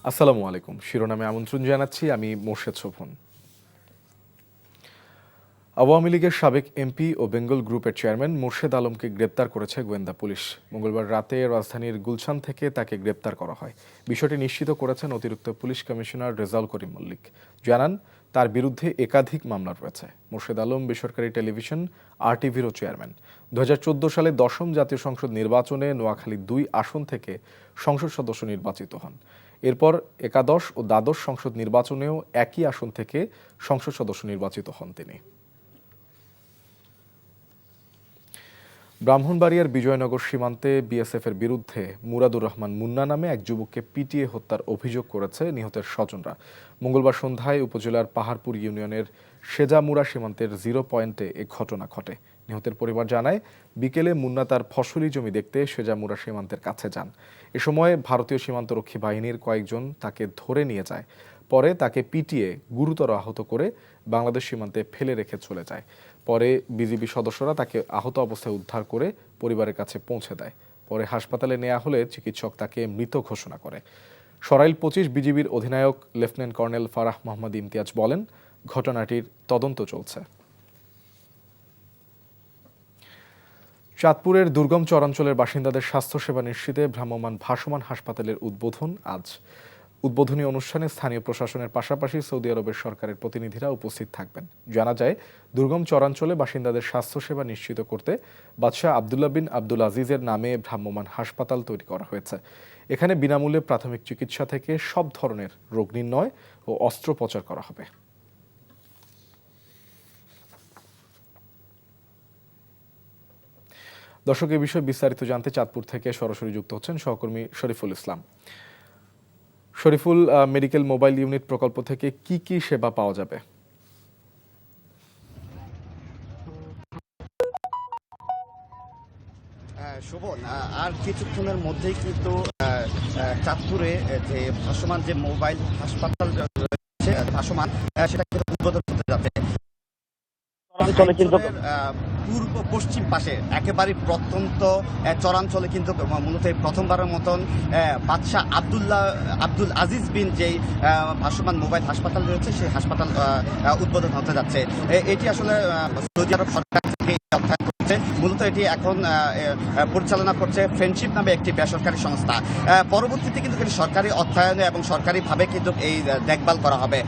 আসসালামু আলাইকুম। শিরোনামে আমন্ত্রণ জানাচ্ছি, আমি মোর্শেদ শোভন। আওয়ামী লীগের সাবেক এমপি ও বেঙ্গল গ্রুপের চেয়ারম্যান মোর্শেদ আলমকে গ্রেপ্তার করেছে গোয়েন্দা পুলিশ। মঙ্গলবার রাতে রাজধানীর গুলশান থেকে তাকে গ্রেপ্তার করা হয়। বিষয়টি নিশ্চিত করেছেন অতিরিক্ত পুলিশ কমিশনার রেজাউল করিম মল্লিক। জানান, তার বিরুদ্ধে একাধিক মামলা রয়েছে। মোর্শেদ আলম বেসরকারি টেলিভিশন RTVরও চেয়ারম্যান। 2014 সালে 10ম জাতীয় সংসদ নির্বাচনে নোয়াখালী 2 আসন থেকে সংসদ সদস্য নির্বাচিত হন। এরপর একাদশ ও দ্বাদশ সংসদ নির্বাচনেও একই আসন থেকে সংসদ সদস্য নির্বাচিত হন তিনি। ব্রাহ্মণবাড়িয়ার বিজয়নগর সীমান্তে বিএসএফের বিরুদ্ধে মুরাদুর রহমান মুন্না নামে এক যুবককে পিটিয়ে হত্যার অভিযোগ করেছে নিহতের স্বজনরা। মঙ্গলবার সন্ধ্যায় উপজেলার পাহাড়পুর ইউনিয়নের সেজামুড়া সীমান্তের 0 পয়েন্টে এ ঘটনা ঘটে। নিহতের পরিবার জানায়, বিকেলে মুন্না তার ফসলি জমি দেখতে সেজামুড়া সীমান্তের কাছে যান। এ সময় ভারতীয় সীমান্তরক্ষী বাহিনীর কয়েকজন তাকে ধরে নিয়ে যায়। পরে তাকে পিটিয়ে গুরুতর আহত করে বাংলাদেশ সীমান্তে ফেলে রেখে চলে যায়। পরে বিজিবি সদস্যরা তাকে আহত অবস্থায় উদ্ধার করে পরিবারের কাছে পৌঁছে দেয়। পরে হাসপাতালে নেওয়া হলে চিকিৎসক তাকে মৃত ঘোষণা করে। সরাইল 25 বিজিবির অধিনায়ক লেফটেন্যান্ট কর্নেল ফারাহ মোহাম্মদ ইমতিয়াজ বলেন, ঘটনাটির তদন্ত চলছে। চাঁদপুরের দুর্গম চরাঞ্চলের বাসিন্দাদের স্বাস্থ্যসেবা নিশ্চিতে ভ্রাম্যমাণ ভাসমান হাসপাতালের উদ্বোধন আজ। উদ্বোধনী অনুষ্ঠানে স্থানীয় প্রশাসনের পাশাপাশি সৌদি আরবের সরকারের প্রতিনিধিরা উপস্থিত থাকবেন। জানা যায়, দুর্গম চরাঞ্চলে বাসিন্দাদের স্বাস্থ্যসেবা নিশ্চিত করতে বাদশাহ আবদুল্লাহ বিন আব্দুল আজিজের নামে ভ্রাম্যমাণ হাসপাতাল তৈরি করা হয়েছে। এখানে বিনামূল্যে প্রাথমিক চিকিৎসা থেকে সব ধরনের রোগ নির্ণয় ও অস্ত্রোপচার করা হবে। দর্শক, এই বিষয়ে বিস্তারিত জানতে চাঁদপুর থেকে সরাসরি যুক্ত হচ্ছেন সহকর্মী Shariful Islam. Shariful, medical mobile unit প্রকল্প থেকে কি কি সেবা পাওয়া যাবে? শোভন, আর কিছুক্ষণের মধ্যেই কিন্তু চাঁদপুরে যে ভাসমান যে মোবাইল হাসপাতাল রয়েছে ভাসমান, সেটা কিন্তু উদ্বোধন হতে যাচ্ছে। চরাঞ্চলে কিন্তু পূর্ব পশ্চিম পাশে একেবারে প্রত্যন্ত চরাঞ্চলে কিন্তু মূলত প্রথমবারের মতন বাদশাহ আব্দুল আজিজ বিন যেই ভাসমান মোবাইল হাসপাতাল রয়েছে সেই হাসপাতাল উদ্বোধন হতে যাচ্ছে। এটি আসলে সৌদি আরব সরকার থেকে অর্থায়ন করছে। মূলত এটি এখন পরিচালনা করছে ফ্রেন্ডশিপ নামে একটি বেসরকারি সংস্থা। পরবর্তীতে কিন্তু সরকারি অর্থায়নে এবং সরকারিভাবে কিন্তু এই দেখভাল করা হবে।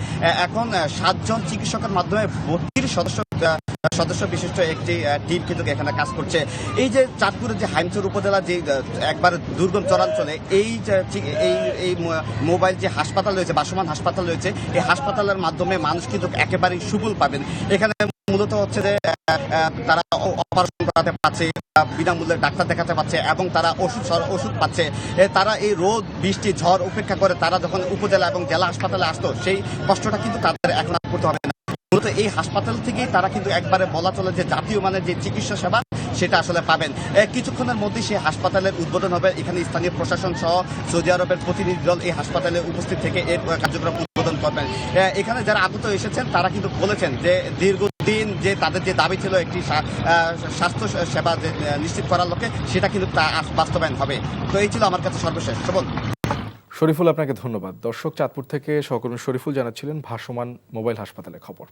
এখন 7 জন চিকিৎসকের মাধ্যমে 32 সদস্য বিশিষ্ট একটি টিম কিন্তু এখানে কাজ করছে। এই যে চাঁদপুরের যে হাইমচর উপজেলা যে একবার দুর্গম চরাঞ্চলে এই মোবাইল যে হাসপাতাল রয়েছে, ভাসমান হাসপাতাল রয়েছে, এই হাসপাতালের মাধ্যমে মানুষ কিন্তু একেবারেই সুফল পাবেন। এখানে মূলত হচ্ছে যে তারা অপারেশন করাতে পারছে, বিনামূল্যে ডাক্তার দেখাতে পারছে এবং তারা ওষুধ পাচ্ছে। তারা এই রোদ বৃষ্টি ঝড় উপেক্ষা করে তারা যখন উপজেলা এবং জেলা হাসপাতালে আসতো, সেই কষ্টটা কিন্তু তাদের এখন আর করতে হবে না। মূলত এই হাসপাতাল থেকেই তারা কিন্তু একবারে বলা চলে যে জাতীয় মানের যে চিকিৎসা সেবা সেটা আসলে পাবেন। কিছুক্ষণের মধ্যেই সেই হাসপাতালের উদ্বোধন হবে। এখানে স্থানীয় প্রশাসন সহ সৌদি আরবের প্রতিনিধি দল এই হাসপাতালে উপস্থিত থেকে এর কার্যক্রম উদ্বোধন করবেন। এখানে যারা আগত এসেছেন তারা কিন্তু বলেছেন যে দীর্ঘদিন যে তাদের যে দাবি ছিল একটি স্বাস্থ্য সেবা নিশ্চিত করার লক্ষ্যে, সেটা কিন্তু বাস্তবায়ন হবে। তো এই ছিল আমার কাছে সর্বশেষ। শোভন। শরীফুল, আপনাকে ধন্যবাদ। দর্শক, চাঁদপুর থেকে সহকর্মী শরীফুল জানাচ্ছিলেন ভাসমান মোবাইল হাসপাতালের খবর।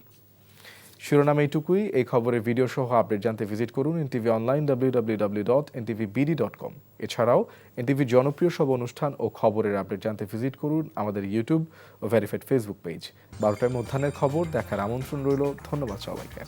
শিরোনাম এইটুকুই। এই খবরের ভিডিও সহ আপডেট জানতে ভিজিট করুন এনটিভি অনলাইন www.ntvbd.com। এছাড়াও এনটিভি জনপ্রিয় সব অনুষ্ঠান ও খবরের আপডেট জানতে ভিজিট করুন আমাদের ইউটিউব ও ভেরিফাইড ফেসবুক পেজ। 12টায় মধ্যাহ্নের খবর দেখার আমন্ত্রণ রইল। ধন্যবাদ সবাইকে।